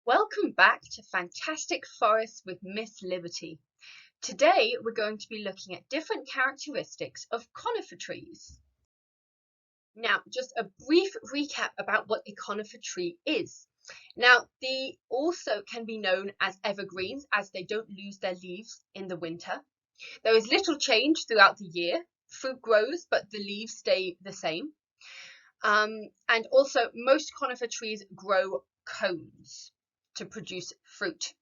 Welcome back to Fantastic Forests with Miss Liberty. Today we're going to be looking at different characteristics of conifer trees. Now, just a brief recap about what a conifer tree is. Now, they also can be known as evergreens as they don't lose their leaves in the winter. There is little change throughout the year. Fruit grows, but the leaves stay the same. And also, most conifer trees grow cones to produce fruit.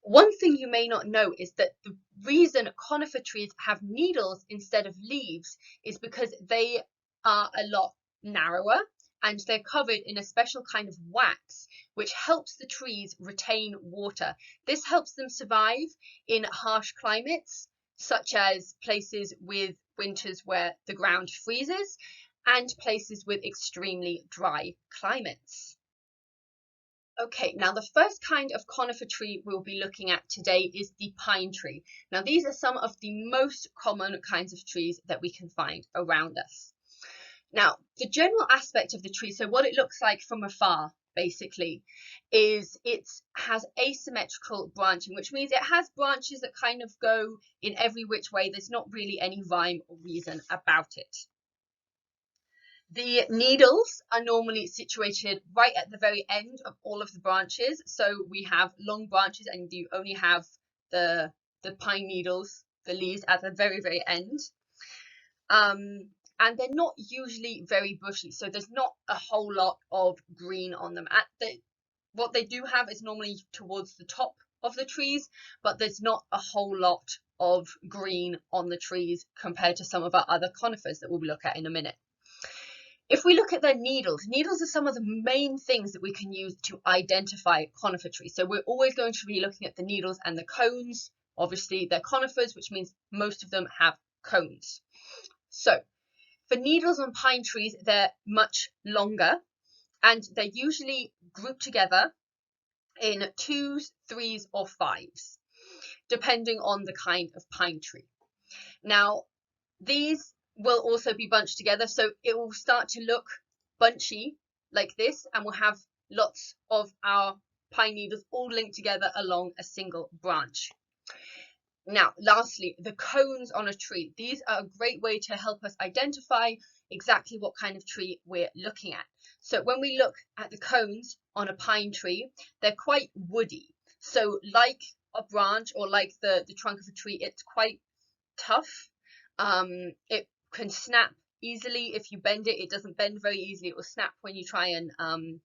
One thing you may not know is that the reason conifer trees have needles instead of leaves is because they are a lot narrower and they're covered in a special kind of wax which helps the trees retain water. This helps them survive in harsh climates such as places with winters where the ground freezes and places with extremely dry climates. Okay, now the first kind of conifer tree we'll be looking at today is the pine tree. Now these are some of the most common kinds of trees that we can find around us. Now, the general aspect of the tree, so what it looks like from afar, basically, is it has asymmetrical branching, which means it has branches that kind of go in every which way. There's not really any rhyme or reason about it. The needles are normally situated right at the very end of all of the branches. So we have long branches and you only have the pine needles, the leaves at the very, very end. And they're not usually very bushy. So there's not a whole lot of green on them. What they do have is normally towards the top of the trees, but there's not a whole lot of green on the trees compared to some of our other conifers that we'll look at in a minute. If we look at their needles, needles are some of the main things that we can use to identify conifer trees. So we're always going to be looking at the needles and the cones. Obviously, they're conifers, which means most of them have cones. So for needles on pine trees, they're much longer and they're usually grouped together in 2s, 3s, or 5s, depending on the kind of pine tree. Now, these will also be bunched together, so it will start to look bunchy like this, and we'll have lots of our pine needles all linked together along a single branch. Now, lastly, the cones on a tree. These are a great way to help us identify exactly what kind of tree we're looking at. So when we look at the cones on a pine tree, they're quite woody. So like a branch or like the trunk of a tree, it's quite tough. It can snap easily if you bend it. It doesn't bend very easily. It will snap when you try and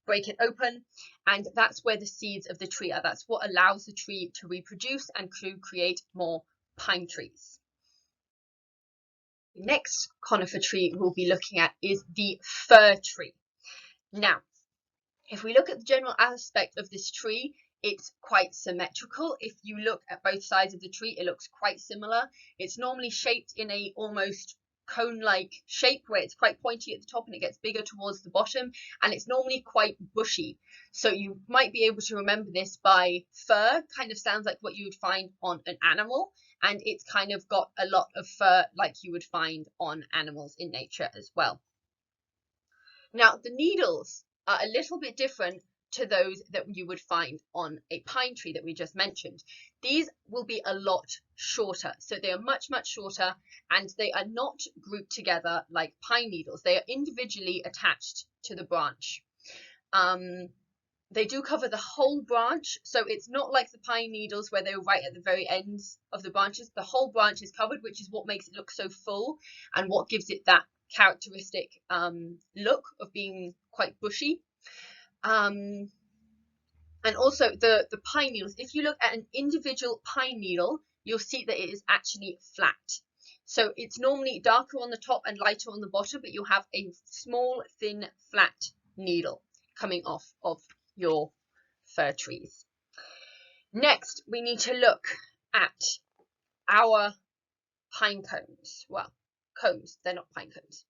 break it open, and that's where the seeds of the tree are. That's what allows the tree to reproduce and to create more pine trees. The next conifer tree we'll be looking at is the fir tree. Now, if we look at the general aspect of this tree, it's quite symmetrical. If you look at both sides of the tree, it looks quite similar. It's normally shaped in a almost cone-like shape where it's quite pointy at the top and it gets bigger towards the bottom, and it's normally quite bushy. So you might be able to remember this by fur. Kind of sounds like what you would find on an animal, and it's kind of got a lot of fur like you would find on animals in nature as well. Now, the needles are a little bit different to those that you would find on a pine tree that we just mentioned. These will be a lot shorter. So they are much, much shorter, and they are not grouped together like pine needles. They are individually attached to the branch. They do cover the whole branch, so it's not like the pine needles where they're right at the very ends of the branches. The whole branch is covered, which is what makes it look so full and what gives it that characteristic look of being quite bushy. And also the pine needles, if you look at an individual pine needle, you'll see that it is actually flat. So it's normally darker on the top and lighter on the bottom, but you'll have a small, thin, flat needle coming off of your fir trees. Next, we need to look at our pine cones. Well, cones, they're not pine cones.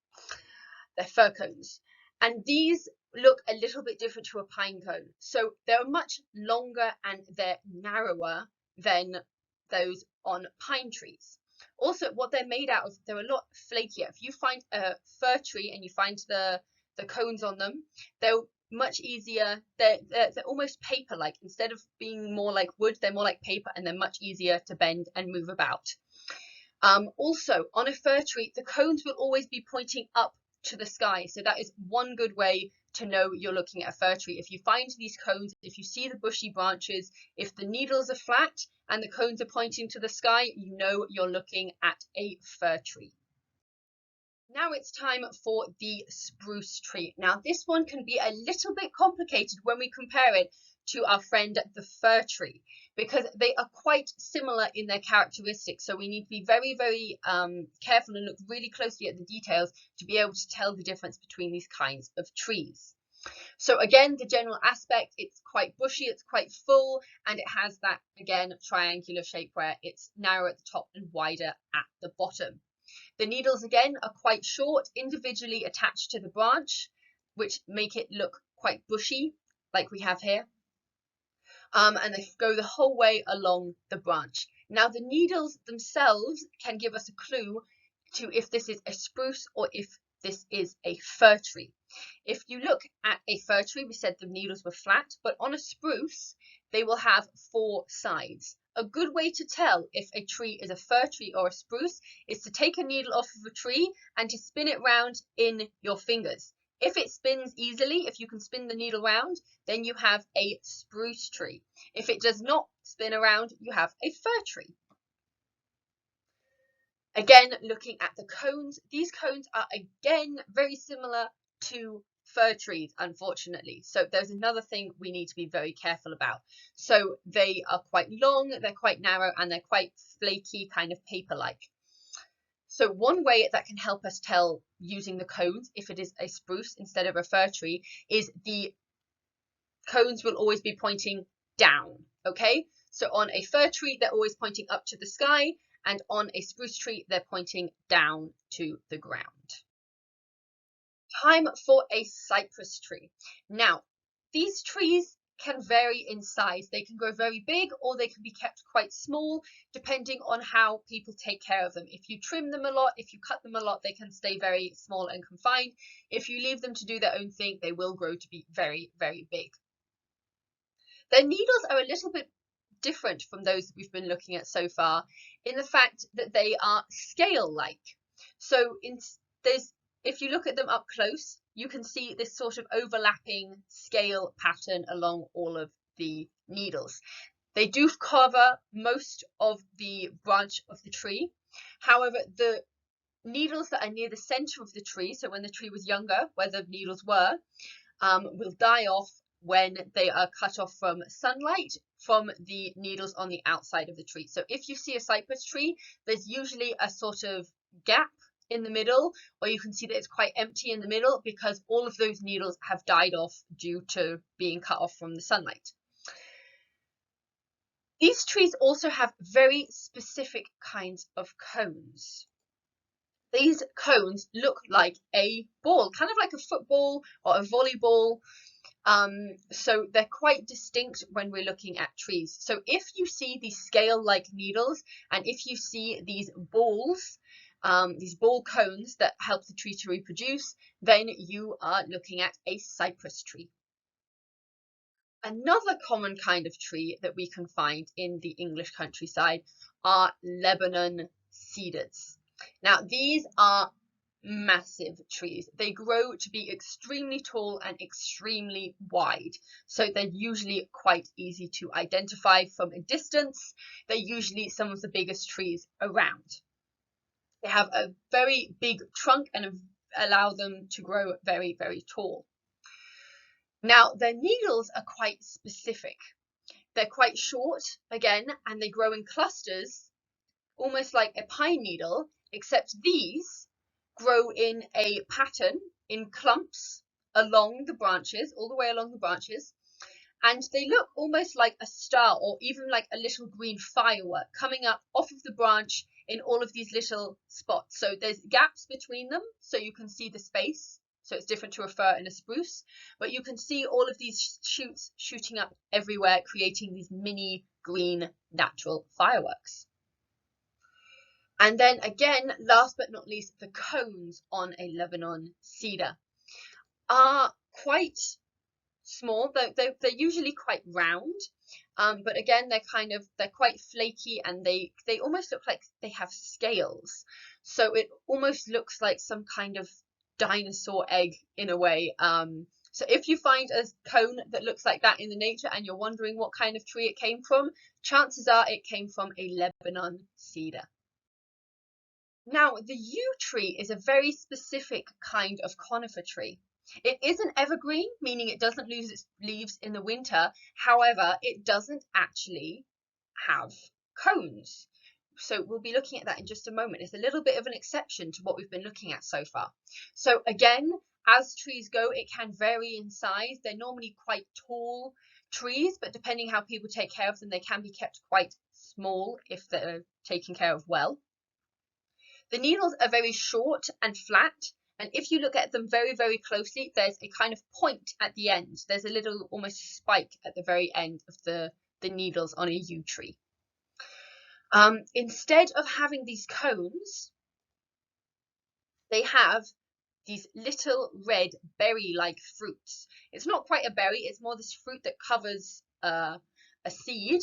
They're fir cones. And these look a little bit different to a pine cone. So they're much longer and they're narrower than those on pine trees. Also, what they're made out of, they're a lot flakier. If you find a fir tree and you find the cones on them, they'll much easier. They're almost paper-like. Instead of being more like wood, they're more like paper, and they're much easier to bend and move about. Also, on a fir tree, the cones will always be pointing up to the sky. So that is one good way to know you're looking at a fir tree. If you find these cones, if you see the bushy branches, if the needles are flat and the cones are pointing to the sky, you know you're looking at a fir tree. Now it's time for the spruce tree. Now this one can be a little bit complicated when we compare it to our friend the fir tree, because they are quite similar in their characteristics. So we need to be very, very careful and look really closely at the details to be able to tell the difference between these kinds of trees. So again, the general aspect, it's quite bushy, it's quite full, and it has that, again, triangular shape where it's narrow at the top and wider at the bottom. The needles, again, are quite short, individually attached to the branch, which make it look quite bushy, like we have here. And they go the whole way along the branch. Now, the needles themselves can give us a clue to if this is a spruce or if this is a fir tree. If you look at a fir tree, we said the needles were flat, but on a spruce, they will have 4 sides. A good way to tell if a tree is a fir tree or a spruce is to take a needle off of a tree and to spin it round in your fingers. If it spins easily, if you can spin the needle round, then you have a spruce tree. If it does not spin around, you have a fir tree. Again, looking at the cones, these cones are again very similar to fir trees, unfortunately. So there's another thing we need to be very careful about. So they are quite long, they're quite narrow, and they're quite flaky, kind of paper-like. So one way that can help us tell using the cones if it is a spruce instead of a fir tree is the cones will always be pointing down, okay? So on a fir tree, they're always pointing up to the sky, and on a spruce tree, they're pointing down to the ground. Time for a cypress tree. Now, these trees can vary in size. They can grow very big or they can be kept quite small, depending on how people take care of them. If you trim them a lot, if you cut them a lot, they can stay very small and confined. If you leave them to do their own thing, they will grow to be very, very big. Their needles are a little bit different from those that we've been looking at so far in the fact that they are scale-like. So if you look at them up close, you can see this sort of overlapping scale pattern along all of the needles. They do cover most of the branch of the tree. However, the needles that are near the center of the tree, so when the tree was younger, where the needles were, will die off when they are cut off from sunlight from the needles on the outside of the tree. So if you see a cypress tree, there's usually a sort of gap in the middle, or you can see that it's quite empty in the middle because all of those needles have died off due to being cut off from the sunlight. These trees also have very specific kinds of cones. These cones look like a ball, kind of like a football or a volleyball. So they're quite distinct when we're looking at trees. So if you see these scale-like needles and if you see these balls, these ball cones that help the tree to reproduce, then you are looking at a cypress tree. Another common kind of tree that we can find in the English countryside are Lebanon cedars. Now, these are massive trees. They grow to be extremely tall and extremely wide. So they're usually quite easy to identify from a distance. They're usually some of the biggest trees around. They have a very big trunk and allow them to grow very, very tall. Now, their needles are quite specific. They're quite short, again, and they grow in clusters, almost like a pine needle, except these grow in a pattern, in clumps, along the branches, all the way along the branches, and they look almost like a star or even like a little green firework coming up off of the branch in all of these little spots. So there's gaps between them, so you can see the space. So it's different to a fir and a spruce, but you can see all of these shoots shooting up everywhere, creating these mini green natural fireworks. And then again, last but not least, the cones on a Lebanon cedar are quite small. They're usually quite round, but again, they're quite flaky, and they almost look like they have scales. So it almost looks like some kind of dinosaur egg in a way. So if you find a cone that looks like that in the nature and you're wondering what kind of tree it came from, chances are it came from a Lebanon cedar. Now, the yew tree is a very specific kind of conifer tree. It is an evergreen, meaning it doesn't lose its leaves in the winter. However, it doesn't actually have cones. So we'll be looking at that in just a moment. It's a little bit of an exception to what we've been looking at so far. So again, as trees go, it can vary in size. They're normally quite tall trees, but depending how people take care of them, they can be kept quite small if they're taken care of well. The needles are very short and flat, and if you look at them very, very closely, there's a kind of point at the end. There's a little almost spike at the very end of the needles on a yew tree. Instead of having these cones, they have these little red berry-like fruits. It's not quite a berry, it's more this fruit that covers a seed,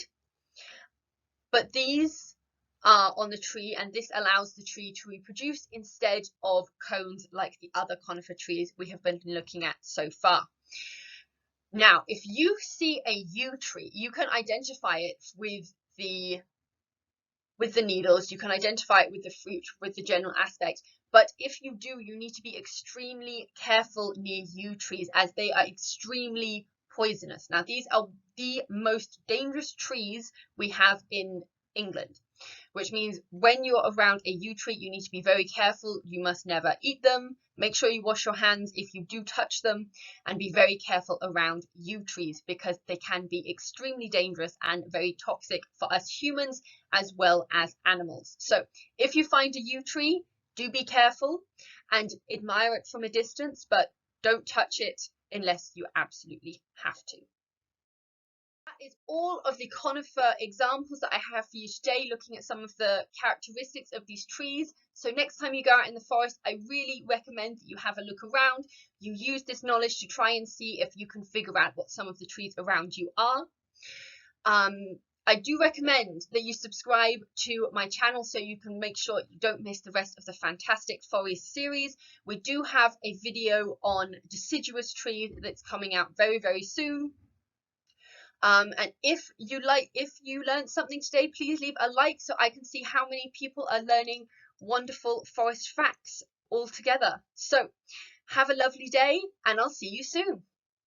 but these are on the tree, and this allows the tree to reproduce instead of cones like the other conifer trees we have been looking at so far. Now, if you see a yew tree, you can identify it with the needles, you can identify it with the fruit, with the general aspect. But if you do, you need to be extremely careful near yew trees, as they are extremely poisonous. Now, these are the most dangerous trees we have in England, which means when you're around a yew tree, you need to be very careful. You must never eat them. Make sure you wash your hands if you do touch them, and be very careful around yew trees because they can be extremely dangerous and very toxic for us humans as well as animals. So if you find a yew tree, do be careful and admire it from a distance, but don't touch it unless you absolutely have to. That is all of the conifer examples that I have for you today, looking at some of the characteristics of these trees. So next time you go out in the forest, I really recommend that you have a look around. You use this knowledge to try and see if you can figure out what some of the trees around you are. I do recommend that you subscribe to my channel so you can make sure you don't miss the rest of the Fantastic Forest series. We do have a video on deciduous trees that's coming out very, very soon. And if you learned something today, please leave a like so I can see how many people are learning wonderful forest facts all together. So have a lovely day, and I'll see you soon.